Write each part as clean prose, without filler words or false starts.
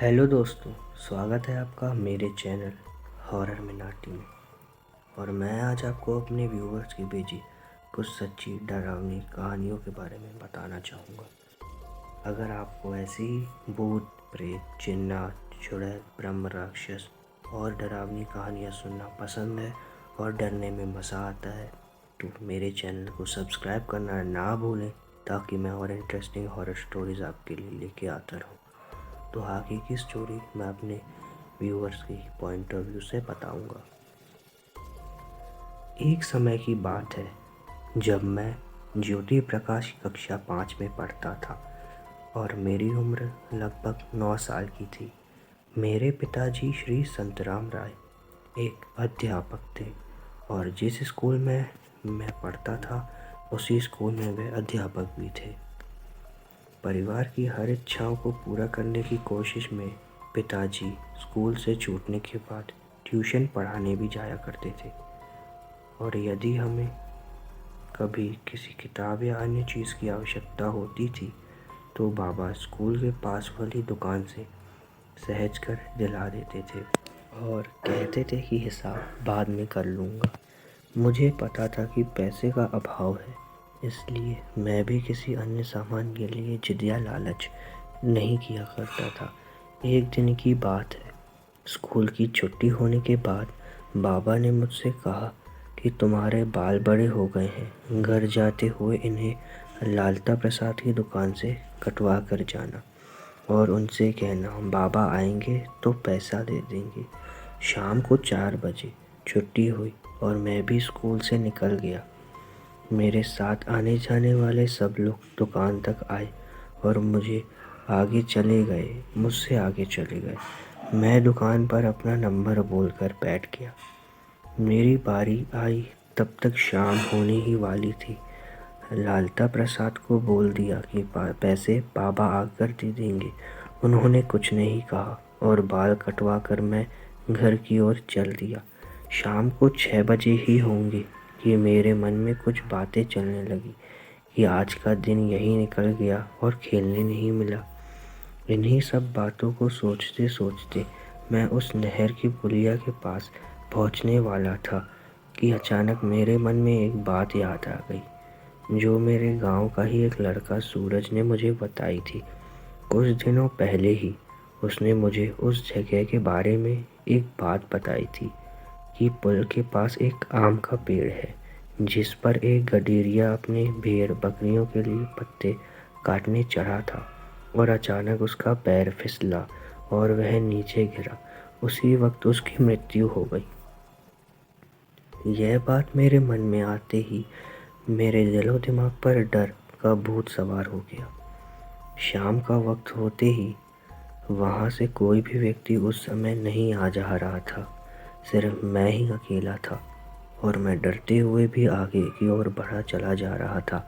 Hello दोस्तों, स्वागत है आपका मेरे चैनल हॉरर मिनाटी में। और मैं आज आपको अपने व्यूवर्स की भेजी कुछ सच्ची डरावनी कहानियों के बारे में बताना चाहूँगा। अगर आपको ऐसी भूत प्रेत जिन्नात चुड़ैल ब्रह्म राक्षस और डरावनी कहानियाँ सुनना पसंद है और डरने में मज़ा आता है तो मेरे चैनल को सब्सक्राइब करना ना भूलें, ताकि मैं और इंटरेस्टिंग हॉरर स्टोरीज़ आपके लिए लेके आता रहूँ। तो आगे की स्टोरी मैं अपने व्यूअर्स की पॉइंट ऑफ व्यू से बताऊंगा। एक समय की बात है जब मैं ज्योति प्रकाश कक्षा 5 में पढ़ता था और मेरी उम्र लगभग 9 साल की थी। मेरे पिताजी श्री संतराम राय एक अध्यापक थे और जिस स्कूल में मैं पढ़ता था उसी स्कूल में वे अध्यापक भी थे। परिवार की हर इच्छाओं को पूरा करने की कोशिश में पिताजी स्कूल से छूटने के बाद ट्यूशन पढ़ाने भी जाया करते थे। और यदि हमें कभी किसी किताब या अन्य चीज़ की आवश्यकता होती थी तो बाबा स्कूल के पास वाली दुकान से सहज कर दिला देते थे और कहते थे कि हिसाब बाद में कर लूँगा। मुझे पता था कि पैसे का अभाव है, इसलिए मैं भी किसी अन्य सामान के लिए जिद या लालच नहीं किया करता था। एक दिन की बात है, स्कूल की छुट्टी होने के बाद बाबा ने मुझसे कहा कि तुम्हारे बाल बड़े हो गए हैं, घर जाते हुए इन्हें लालता प्रसाद की दुकान से कटवा कर जाना और उनसे कहना बाबा आएंगे तो पैसा दे देंगे। शाम को 4 बजे छुट्टी हुई और मैं भी स्कूल से निकल गया। मेरे साथ आने जाने वाले सब लोग दुकान तक आए और मुझसे आगे चले गए। मैं दुकान पर अपना नंबर बोलकर बैठ गया। मेरी बारी आई तब तक शाम होने ही वाली थी। लालता प्रसाद को बोल दिया कि पैसे बाबा आकर दे देंगे। उन्होंने कुछ नहीं कहा और बाल कटवा कर मैं घर की ओर चल दिया। शाम को 6 बजे ही होंगे कि मेरे मन में कुछ बातें चलने लगी कि आज का दिन यही निकल गया और खेलने नहीं मिला। इन्हीं सब बातों को सोचते सोचते मैं उस नहर की पुलिया के पास पहुंचने वाला था कि अचानक मेरे मन में एक बात याद आ गई, जो मेरे गांव का ही एक लड़का सूरज ने मुझे बताई थी। कुछ दिनों पहले ही उसने मुझे उस जगह के बारे में एक बात बताई थी कि पुल के पास एक आम का पेड़ है जिस पर एक गडेरिया अपने भेड़ बकरियों के लिए पत्ते काटने चढ़ा था और अचानक उसका पैर फिसला और वह नीचे गिरा। उसी वक्त उसकी मृत्यु हो गई। यह बात मेरे मन में आते ही मेरे दिलो दिमाग पर डर का भूत सवार हो गया। शाम का वक्त होते ही वहाँ से कोई भी व्यक्ति उस समय नहीं आ जा रहा था, सिर्फ मैं ही अकेला था और मैं डरते हुए भी आगे की ओर बढ़ा चला जा रहा था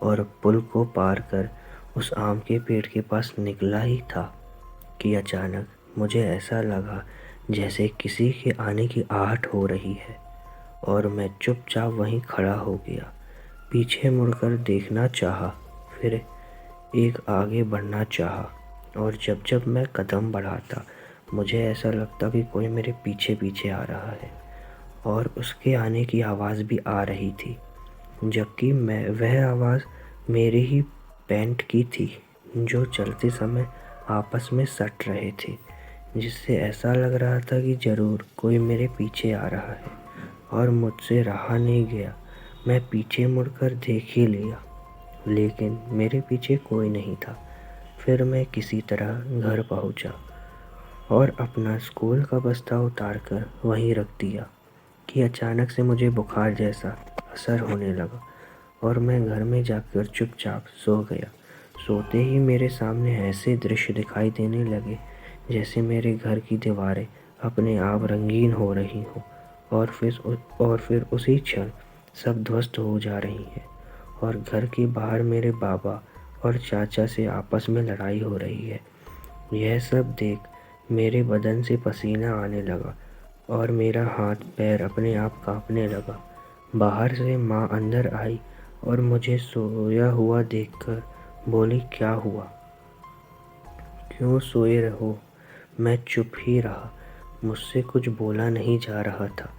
और पुल को पार कर उस आम के पेड़ के पास निकला ही था कि अचानक मुझे ऐसा लगा जैसे किसी के आने की आहट हो रही है और मैं चुपचाप वहीं खड़ा हो गया। पीछे मुड़कर देखना चाहा, फिर एक आगे बढ़ना चाहा और जब जब मैं कदम बढ़ाता मुझे ऐसा लगता कि कोई मेरे पीछे पीछे आ रहा है और उसके आने की आवाज़ भी आ रही थी, जबकि वह आवाज़ मेरे ही पैंट की थी जो चलते समय आपस में सट रहे थे, जिससे ऐसा लग रहा था कि ज़रूर कोई मेरे पीछे आ रहा है और मुझसे रहा नहीं गया। मैं पीछे मुड़कर देख ही लिया, लेकिन मेरे पीछे कोई नहीं था। फिर मैं किसी तरह घर पहुंचा और अपना स्कूल का बस्ता उतार कर वहीं रख दिया कि अचानक से मुझे बुखार जैसा असर होने लगा और मैं घर में जाकर चुपचाप सो गया। सोते ही मेरे सामने ऐसे दृश्य दिखाई देने लगे जैसे मेरे घर की दीवारें अपने आप रंगीन हो रही हों और फिर उसी क्षण सब ध्वस्त हो जा रही हैं और घर के बाहर मेरे बाबा और चाचा से आपस में लड़ाई हो रही है। यह सब देख मेरे बदन से पसीना आने लगा और मेरा हाथ पैर अपने आप कांपने लगा। बाहर से माँ अंदर आई और मुझे सोया हुआ देखकर बोली, क्या हुआ, क्यों सोए रहो? मैं चुप ही रहा, मुझसे कुछ बोला नहीं जा रहा था।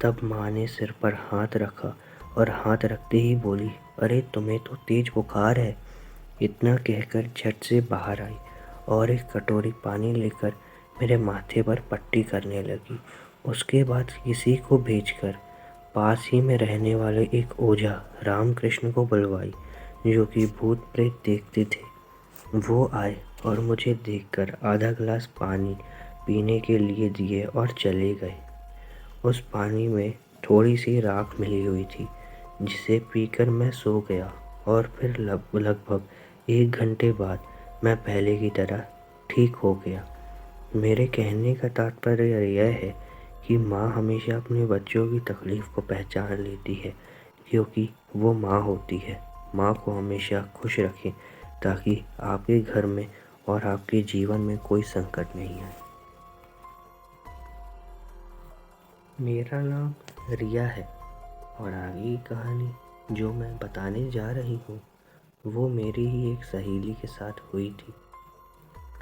तब माँ ने सिर पर हाथ रखा और हाथ रखते ही बोली, अरे तुम्हें तो तेज बुखार है। इतना कहकर झट से बाहर आई और एक कटोरी पानी लेकर मेरे माथे पर पट्टी करने लगी। उसके बाद किसी को भेजकर पास ही में रहने वाले एक ओझा रामकृष्ण को बुलवाई, जो कि भूत प्रेत देखते थे। वो आए और मुझे देखकर आधा गिलास पानी पीने के लिए दिए और चले गए। उस पानी में थोड़ी सी राख मिली हुई थी, जिसे पीकर मैं सो गया और फिर लगभग 1 घंटे बाद मैं पहले की तरह ठीक हो गया। मेरे कहने का तात्पर्य यह है कि माँ हमेशा अपने बच्चों की तकलीफ़ को पहचान लेती है, क्योंकि वो माँ होती है। माँ को हमेशा खुश रखें ताकि आपके घर में और आपके जीवन में कोई संकट नहीं आए। मेरा नाम रिया है और आगे की कहानी जो मैं बताने जा रही हूँ वो मेरी ही एक सहेली के साथ हुई थी।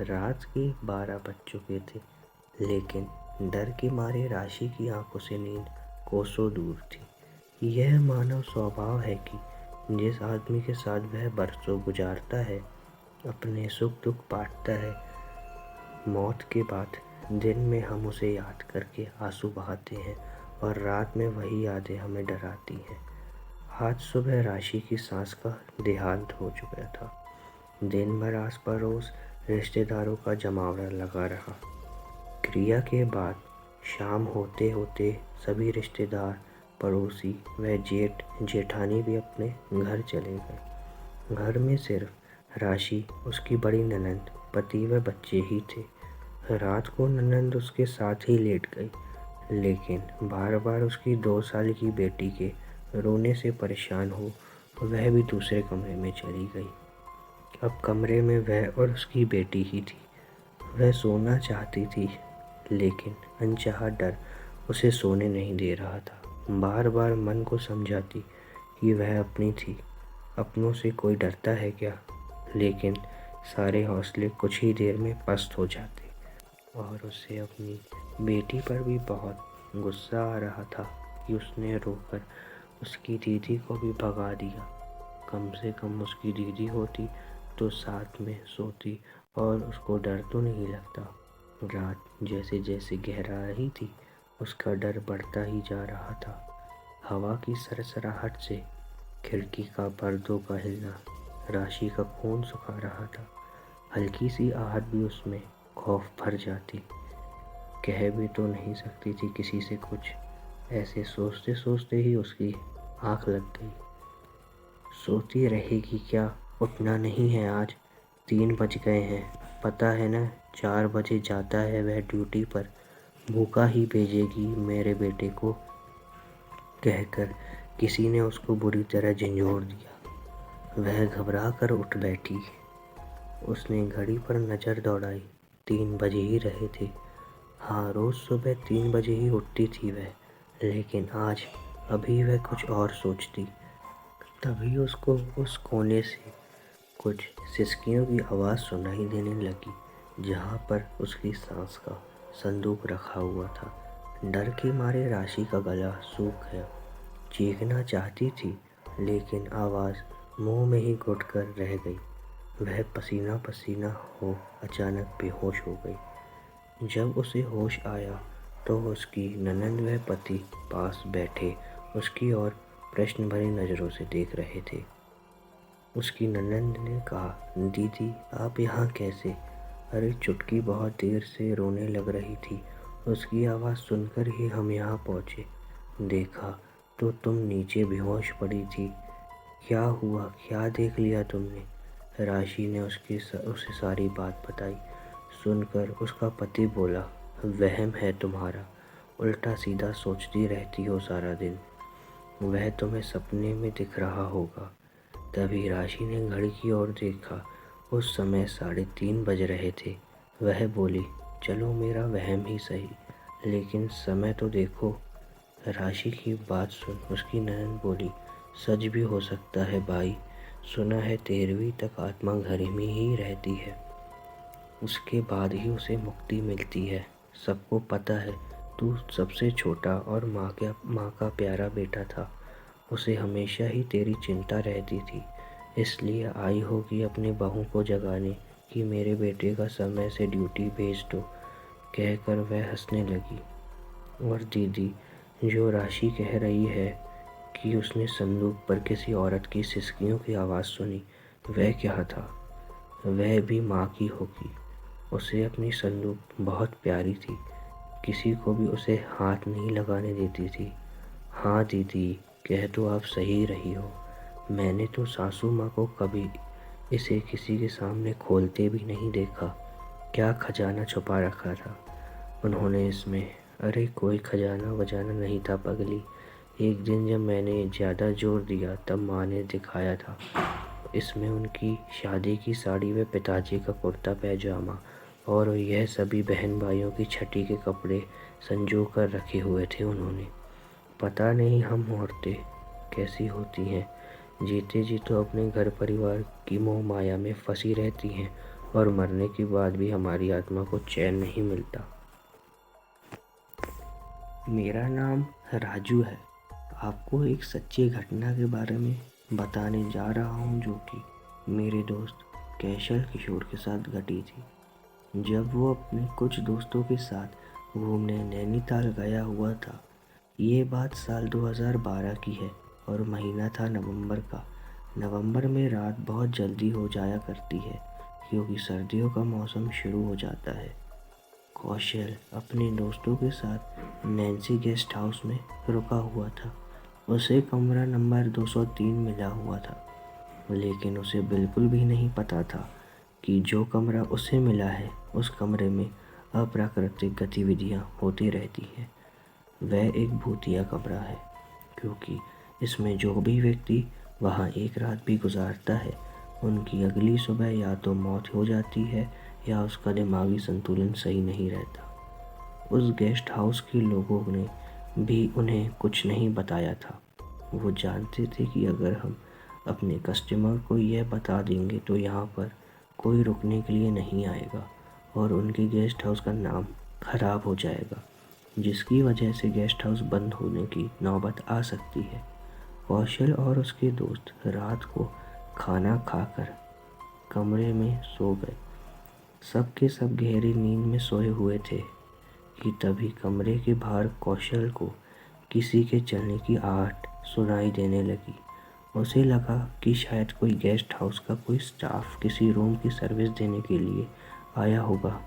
रात के 12 बज चुके थे, लेकिन डर के मारे राशि की आंखों से नींद कोसों दूर थी। यह मानव स्वभाव है कि जिस आदमी के साथ वह बरसों गुजारता है, अपने सुख दुख बांटता है, मौत के बाद दिन में हम उसे याद करके आंसू बहाते हैं और रात में वही यादें हमें डराती हैं। आज सुबह राशि की सास का देहांत हो चुका था। दिन भर आस पड़ोस रिश्तेदारों का जमावड़ा लगा रहा। क्रिया के बाद शाम होते होते सभी रिश्तेदार, पड़ोसी व जेठ जेठानी भी अपने घर चले गए। घर में सिर्फ राशि, उसकी बड़ी ननंद, पति व बच्चे ही थे। रात को ननंद उसके साथ ही लेट गई, लेकिन बार बार उसकी 2 साल की बेटी के रोने से परेशान हो वह भी दूसरे कमरे में चली गई। अब कमरे में वह और उसकी बेटी ही थी। वह सोना चाहती थी, लेकिन अनचाहा डर उसे सोने नहीं दे रहा था। बार बार मन को समझाती कि वह अपनी थी, अपनों से कोई डरता है क्या, लेकिन सारे हौसले कुछ ही देर में पस्त हो जाते और उसे अपनी बेटी पर भी बहुत गुस्सा आ रहा था कि उसने रोकर उसकी दीदी को भी भगा दिया। कम से कम उसकी दीदी होती तो साथ में सोती और उसको डर तो नहीं लगता। रात जैसे जैसे गहरा रही थी, उसका डर बढ़ता ही जा रहा था। हवा की सरसराहट से खिड़की का पर्दों का हिलना राशि का खून सुखा रहा था। हल्की सी आहट भी उसमें खौफ भर जाती। कह भी तो नहीं सकती थी किसी से कुछ। ऐसे सोचते सोचते ही उसकी आँख लग गई। सोती रहेगी क्या? उठना नहीं है आज? 3 बज गए हैं, पता है ना 4 बजे जाता है वह ड्यूटी पर। भूखा ही भेजेगी मेरे बेटे को, कहकर किसी ने उसको बुरी तरह झंझोड़ दिया। वह घबरा कर उठ बैठी। उसने घड़ी पर नज़र दौड़ाई, 3 बजे ही रहे थे। हाँ, रोज़ सुबह 3 बजे ही उठती थी वह, लेकिन आज अभी वह कुछ और सोचती। तभी उसको उस कोने से कुछ सिसकियों की आवाज़ सुनाई देने लगी, जहाँ पर उसकी सास का संदूक रखा हुआ था। डर के मारे राशि का गला सूख गया। चीखना चाहती थी, लेकिन आवाज़ मुंह में ही घुट कर रह गई। वह पसीना पसीना हो अचानक बेहोश हो गई। जब उसे होश आया तो उसकी ननंद व पति पास बैठे उसकी ओर प्रश्न भरी नज़रों से देख रहे थे। उसकी ननंद ने कहा, दीदी आप यहाँ कैसे? अरे चुटकी बहुत देर से रोने लग रही थी, उसकी आवाज़ सुनकर ही हम यहाँ पहुँचे। देखा तो तुम नीचे बेहोश पड़ी थी। क्या हुआ, क्या देख लिया तुमने? राशि ने उसे सारी बात बताई। सुनकर उसका पति बोला, वहम है तुम्हारा, उल्टा सीधा सोचती रहती हो सारा दिन। वह तुम्हें सपने में दिख रहा होगा। तभी राशि ने घड़ी की ओर देखा। उस समय 3:30 बज रहे थे। वह बोली, चलो मेरा वहम ही सही, लेकिन समय तो देखो। राशि की बात सुन उसकी ननद बोली, सच भी हो सकता है भाई, सुना है 13वीं तक आत्मा घर में ही रहती है। उसके बाद ही उसे मुक्ति मिलती है। सबको पता है तू सबसे छोटा और माँ का प्यारा बेटा था। उसे हमेशा ही तेरी चिंता रहती थी, इसलिए आई होगी अपनी बहू को जगाने कि मेरे बेटे का समय से ड्यूटी भेज दो, कहकर वह हंसने लगी। और दीदी जो राशि कह रही है कि उसने संदूक पर किसी औरत की सिसकियों की आवाज़ सुनी, वह क्या था? वह भी माँ की होगी। उसे अपनी संदूक बहुत प्यारी थी, किसी को भी उसे हाथ नहीं लगाने देती थी। हाँ दीदी, कह तो आप सही रही हो। मैंने तो सासू माँ को कभी इसे किसी के सामने खोलते भी नहीं देखा। क्या खजाना छुपा रखा था उन्होंने इसमें? अरे कोई खजाना वजाना नहीं था पगली। एक दिन जब मैंने ज़्यादा जोर दिया तब माँ ने दिखाया था। इसमें उनकी शादी की साड़ी व पिताजी का कुर्ता पैजामा और यह सभी बहन भाइयों की छठी के कपड़े संजो कर रखे हुए थे उन्होंने। पता नहीं हम औरतें कैसी होती हैं, जीते जी तो अपने घर परिवार की मोह माया में फंसी रहती हैं और मरने के बाद भी हमारी आत्मा को चैन नहीं मिलता। मेरा नाम राजू है। आपको एक सच्ची घटना के बारे में बताने जा रहा हूँ जो कि मेरे दोस्त कैशल किशोर के साथ घटी थी। जब वो अपने कुछ दोस्तों के साथ घूमने नैनीताल गया हुआ था। ये बात साल 2012 की है और महीना था नवंबर का। नवंबर में रात बहुत जल्दी हो जाया करती है क्योंकि सर्दियों का मौसम शुरू हो जाता है। कौशल अपने दोस्तों के साथ नैन्सी गेस्ट हाउस में रुका हुआ था। उसे कमरा नंबर 203 मिला हुआ था, लेकिन उसे बिल्कुल भी नहीं पता था कि जो कमरा उसे मिला है उस कमरे में अप्राकृतिक गतिविधियां होती रहती हैं। वह एक भूतिया कमरा है क्योंकि इसमें जो भी व्यक्ति वहाँ एक रात भी गुजारता है उनकी अगली सुबह या तो मौत हो जाती है या उसका दिमागी संतुलन सही नहीं रहता। उस गेस्ट हाउस के लोगों ने भी उन्हें कुछ नहीं बताया था। वो जानते थे कि अगर हम अपने कस्टमर को यह बता देंगे तो यहाँ पर कोई रुकने के लिए नहीं आएगा और उनके गेस्ट हाउस का नाम खराब हो जाएगा, जिसकी वजह से गेस्ट हाउस बंद होने की नौबत आ सकती है। कौशल और उसके दोस्त रात को खाना खाकर कमरे में सो गए। सब के सब गहरी नींद में सोए हुए थे कि तभी कमरे के बाहर कौशल को किसी के चलने की आहट सुनाई देने लगी। उसे लगा कि शायद कोई गेस्ट हाउस का कोई स्टाफ किसी रूम की सर्विस देने के लिए आया होगा।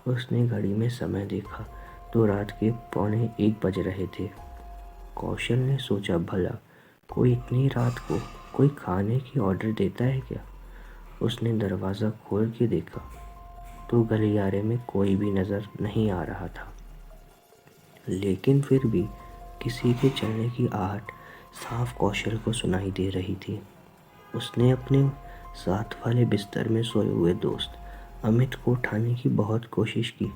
उसने घड़ी में समय देखा तो रात के 1:45 बज रहे थे। कौशल ने सोचा भला कोई इतनी रात को कोई खाने की ऑर्डर देता है क्या। उसने दरवाज़ा खोल के देखा तो गलियारे में कोई भी नज़र नहीं आ रहा था, लेकिन फिर भी किसी के चलने की आहट साफ कौशल को सुनाई दे रही थी। उसने अपने साथ वाले बिस्तर में सोए हुए दोस्त अमित को उठाने की बहुत कोशिश की,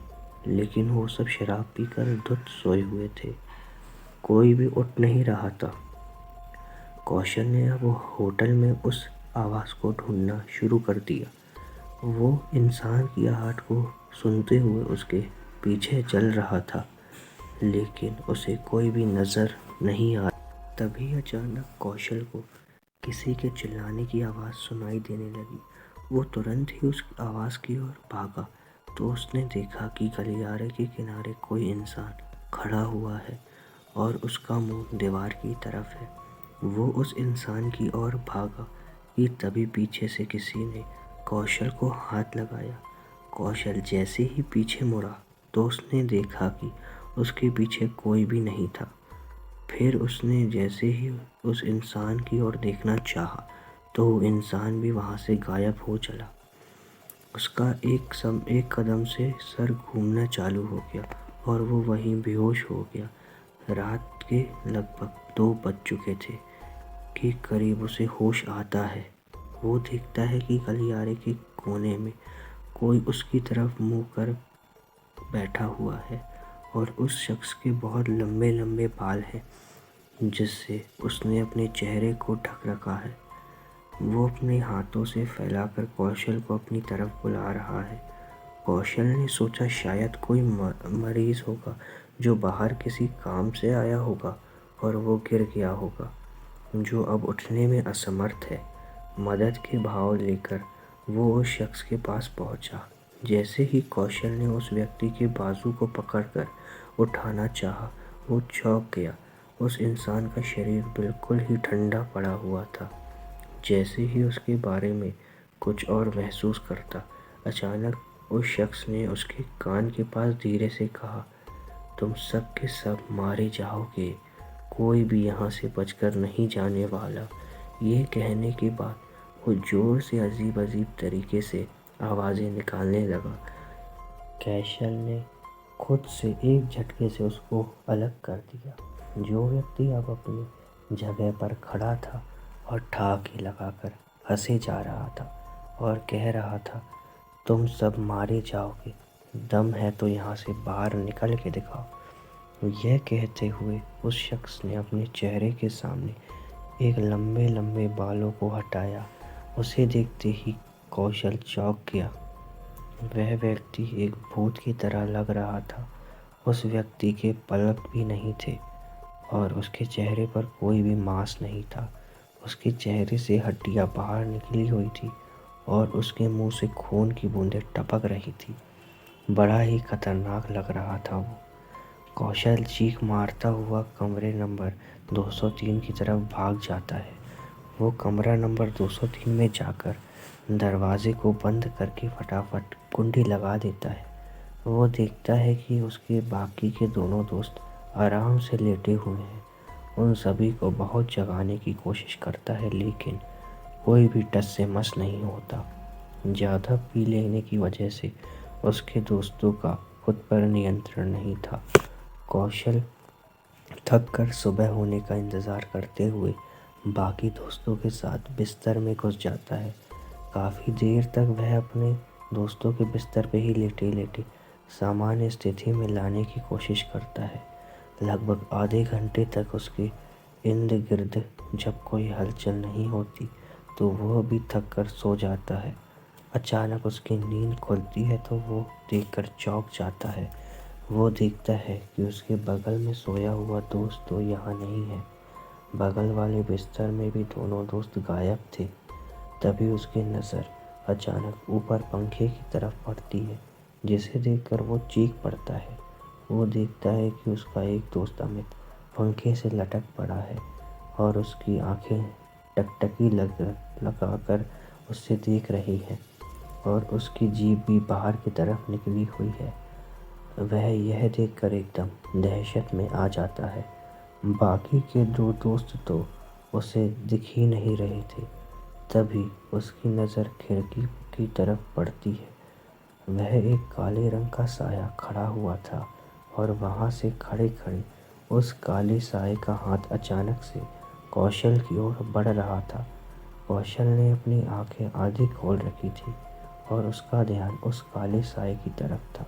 लेकिन वो सब शराब पीकर धुत सोए हुए थे। कोई भी उठ नहीं रहा था। कौशल ने अब होटल में उस आवाज़ को ढूंढना शुरू कर दिया। वो इंसान की आहट को सुनते हुए उसके पीछे चल रहा था, लेकिन उसे कोई भी नज़र नहीं आ। तभी अचानक कौशल को किसी के चिल्लाने की आवाज़ सुनाई देने लगी। वो तुरंत ही उस आवाज़ की ओर भागा तो उसने देखा कि गलियारे के किनारे कोई इंसान खड़ा हुआ है और उसका मुंह दीवार की तरफ है। वो उस इंसान की ओर भागा कि तभी पीछे से किसी ने कौशल को हाथ लगाया। कौशल जैसे ही पीछे मुड़ा तो उसने देखा कि उसके पीछे कोई भी नहीं था। फिर उसने जैसे ही उस इंसान की ओर देखना चाहा तो वो इंसान भी वहाँ से गायब हो चला। उसका एक कदम से सर घूमना चालू हो गया और वो वहीं बेहोश हो गया। रात के लगभग 2 बज चुके थे कि करीब उसे होश आता है। वो देखता है कि गलियारे के कोने में कोई उसकी तरफ मुँह कर बैठा हुआ है और उस शख्स के बहुत लंबे लंबे बाल हैं जिससे उसने अपने चेहरे को ढक रखा है। वो अपने हाथों से फैलाकर कौशल को अपनी तरफ बुला रहा है। कौशल ने सोचा शायद कोई मरीज होगा जो बाहर किसी काम से आया होगा और वो गिर गया होगा, जो अब उठने में असमर्थ है। मदद के भाव लेकर वो उस शख्स के पास पहुंचा। जैसे ही कौशल ने उस व्यक्ति के बाजू को पकड़कर उठाना चाहा, वो चौंक गया। उस इंसान का शरीर बिल्कुल ही ठंडा पड़ा हुआ था। जैसे ही उसके बारे में कुछ और महसूस करता, अचानक उस शख्स ने उसके कान के पास धीरे से कहा, तुम सब के सब मारे जाओगे, कोई भी यहाँ से बचकर नहीं जाने वाला। ये कहने के बाद वो जोर से अजीब अजीब तरीके से आवाज़ें निकालने लगा। कैशल ने खुद से एक झटके से उसको अलग कर दिया। जो व्यक्ति अब अपनी जगह पर खड़ा था और ठहाके लगाकर हंसे जा रहा था और कह रहा था, तुम सब मारे जाओगे, दम है तो यहाँ से बाहर निकल के दिखाओ। यह कहते हुए उस शख्स ने अपने चेहरे के सामने एक लंबे लंबे बालों को हटाया। उसे देखते ही कौशल चौंक गया। वह व्यक्ति एक भूत की तरह लग रहा था। उस व्यक्ति के पलक भी नहीं थे और उसके चेहरे पर कोई भी मांस नहीं था। उसके चेहरे से हड्डियां बाहर निकली हुई थी और उसके मुंह से खून की बूंदें टपक रही थी। बड़ा ही खतरनाक लग रहा था वो। कौशल चीख मारता हुआ कमरे नंबर 203 की तरफ भाग जाता है। वो कमरा नंबर 203 में जाकर दरवाजे को बंद करके फटाफट कुंडी लगा देता है। वो देखता है कि उसके बाकी के दोनों दोस्त आराम से लेटे हुए हैं। उन सभी को बहुत जगाने की कोशिश करता है, लेकिन कोई भी टस से मस नहीं होता। ज़्यादा पी लेने की वजह से उसके दोस्तों का खुद पर नियंत्रण नहीं था। कौशल थक कर सुबह होने का इंतज़ार करते हुए बाकी दोस्तों के साथ बिस्तर में घुस जाता है। काफ़ी देर तक वह अपने दोस्तों के बिस्तर पे ही लेटे लेटे सामान्य स्थिति में लाने की कोशिश करता है। लगभग आधे घंटे तक उसके इर्द गिर्द जब कोई हलचल नहीं होती तो वह भी थक कर सो जाता है। अचानक उसकी नींद खुलती है तो वो देखकर चौंक जाता है। वो देखता है कि उसके बगल में सोया हुआ दोस्त तो यहाँ नहीं है। बगल वाले बिस्तर में भी दोनों दोस्त गायब थे। तभी उसकी नज़र अचानक ऊपर पंखे की तरफ पड़ती है, जिसे देखकर वो चीख पड़ता है। वो देखता है कि उसका एक दोस्त अमित पंखे से लटक पड़ा है और उसकी आंखें टकटकी लगाकर उससे देख रही है और उसकी जीभ भी बाहर की तरफ निकली हुई है। वह यह देखकर एकदम दहशत में आ जाता है। बाकी के दो दोस्त तो उसे दिख ही नहीं रहे थे। तभी उसकी नज़र खिड़की की तरफ पड़ती है। वह एक काले रंग का साया खड़ा हुआ था और वहाँ से खड़े खड़े उस काले साये का हाथ अचानक से कौशल की ओर बढ़ रहा था। कौशल ने अपनी आंखें आधी खोल रखी थी और उसका ध्यान उस काले साये की तरफ था।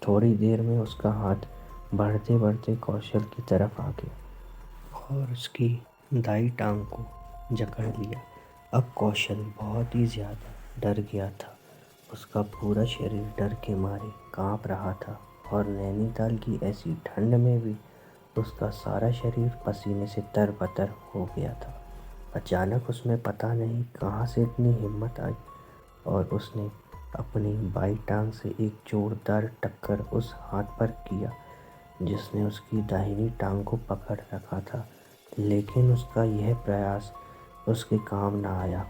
थोड़ी देर में उसका हाथ बढ़ते बढ़ते कौशल की तरफ आ गया और उसकी दाई टांग को जकड़ लिया। अब कौशल बहुत ही ज़्यादा डर गया था। उसका पूरा शरीर डर के मारे कांप रहा था और नैनीताल की ऐसी ठंड में भी उसका सारा शरीर पसीने से तरबतर हो गया था। अचानक उसमें पता नहीं कहाँ से इतनी हिम्मत आई और उसने अपनी बाई टांग से एक जोरदार टक्कर उस हाथ पर किया जिसने उसकी दाहिनी टांग को पकड़ रखा था। लेकिन उसका यह प्रयास उसके काम न आया।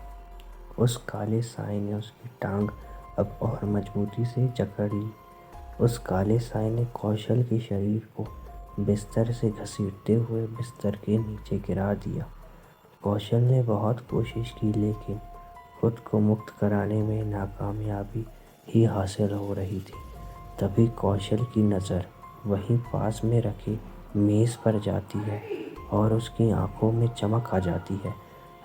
उस काले साये ने उसकी टांग अब और मजबूती से जकड़ ली। उस काले साये ने कौशल के शरीर को बिस्तर से घसीटते हुए बिस्तर के नीचे गिरा दिया। कौशल ने बहुत कोशिश की, लेकिन खुद को मुक्त कराने में नाकामयाबी ही हासिल हो रही थी। तभी कौशल की नज़र वहीं पास में रखे मेज़ पर जाती है और उसकी आंखों में चमक आ जाती है।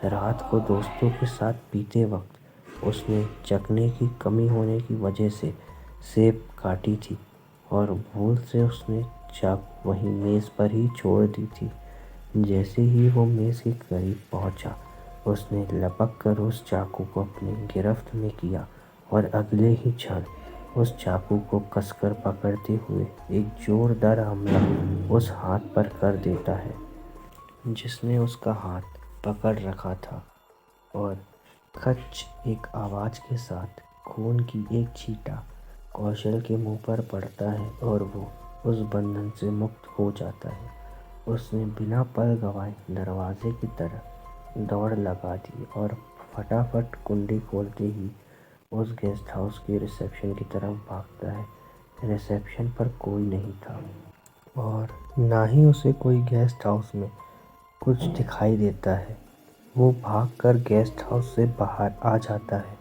रात को दोस्तों के साथ पीते वक्त उसने चखने की कमी होने की वजह से सेब काटी थी और भूल से उसने चाकू वहीं मेज़ पर ही छोड़ दी थी। जैसे ही वो मेज़ के करीब पहुंचा, उसने लपक कर उस चाकू को अपनी गिरफ्त में किया और अगले ही क्षण उस चाकू को कसकर पकड़ते हुए एक जोरदार हमला उस हाथ पर कर देता है जिसने उसका हाथ पकड़ रखा था, और खच एक आवाज़ के साथ खून की एक छींटा कौशल के मुंह पर पड़ता है और वो उस बंधन से मुक्त हो जाता है। उसने बिना पल गवाए दरवाजे की तरफ दौड़ लगा दी और फटाफट कुंडी खोलते ही उस गेस्ट हाउस के रिसेप्शन की तरफ भागता है। रिसेप्शन पर कोई नहीं था और ना ही उसे कोई गेस्ट हाउस में कुछ दिखाई देता है। वो भागकर गेस्ट हाउस से बाहर आ जाता है।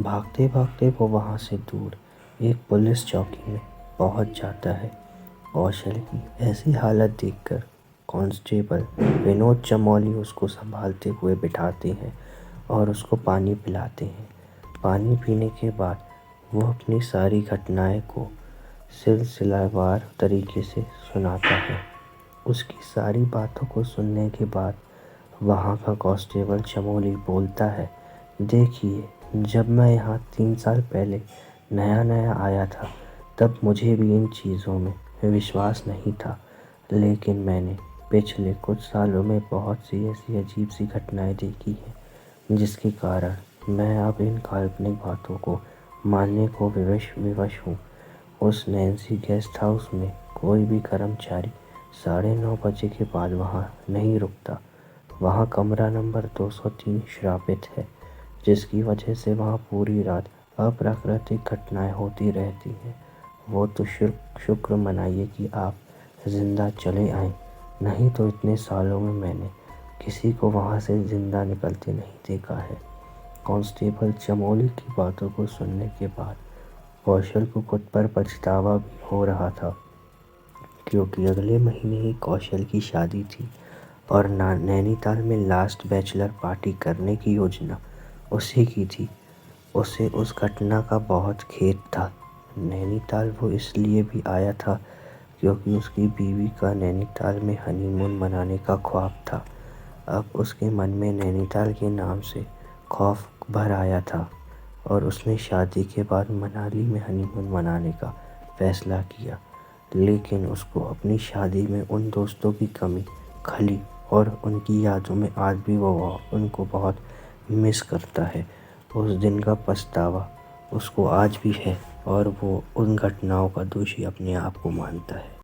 भागते भागते वो वहाँ से दूर एक पुलिस चौकी में पहुँच जाता है। कौशल की ऐसी हालत देखकर कांस्टेबल विनोद चमोली उसको संभालते हुए बिठाते हैं और उसको पानी पिलाते हैं। पानी पीने के बाद वो अपनी सारी घटनाएं को सिलसिलावार तरीके से सुनाता है। उसकी सारी बातों को सुनने के बाद वहाँ का कांस्टेबल चमोली बोलता है, देखिए, जब मैं यहाँ 3 साल पहले नया नया आया था तब मुझे भी इन चीज़ों में विश्वास नहीं था, लेकिन मैंने पिछले कुछ सालों में बहुत सी ऐसी अजीब सी घटनाएं देखी हैं जिसके कारण मैं अब इन काल्पनिक बातों को मानने को विवश हूँ। उस नैन्सी गेस्ट हाउस में कोई भी कर्मचारी 9:30 बजे के बाद वहाँ नहीं रुकता। वहाँ कमरा नंबर 203 श्रापित है, जिसकी वजह से वहाँ पूरी रात अप्राकृतिक घटनाएं होती रहती हैं। वो तो शुक्र मनाइए कि आप ज़िंदा चले आए, नहीं तो इतने सालों में मैंने किसी को वहाँ से ज़िंदा निकलते नहीं देखा है। कांस्टेबल चमोली की बातों को सुनने के बाद कौशल को खुद पर पछतावा भी हो रहा था, क्योंकि अगले महीने ही कौशल की शादी थी और नैनीताल में लास्ट बैचलर पार्टी करने की योजना उसी की थी। उसे उस घटना का बहुत खेद था। नैनीताल वो इसलिए भी आया था क्योंकि उसकी बीवी का नैनीताल में हनीमून मनाने का ख्वाब था। अब उसके मन में नैनीताल के नाम से खौफ भर आया था और उसने शादी के बाद मनाली में हनीमून मनाने का फैसला किया, लेकिन उसको अपनी शादी में उन दोस्तों की कमी खली और उनकी यादों में आज भी वो उनको बहुत मिस करता है। उस दिन का पछतावा उसको आज भी है और वो उन घटनाओं का दोषी अपने आप को मानता है।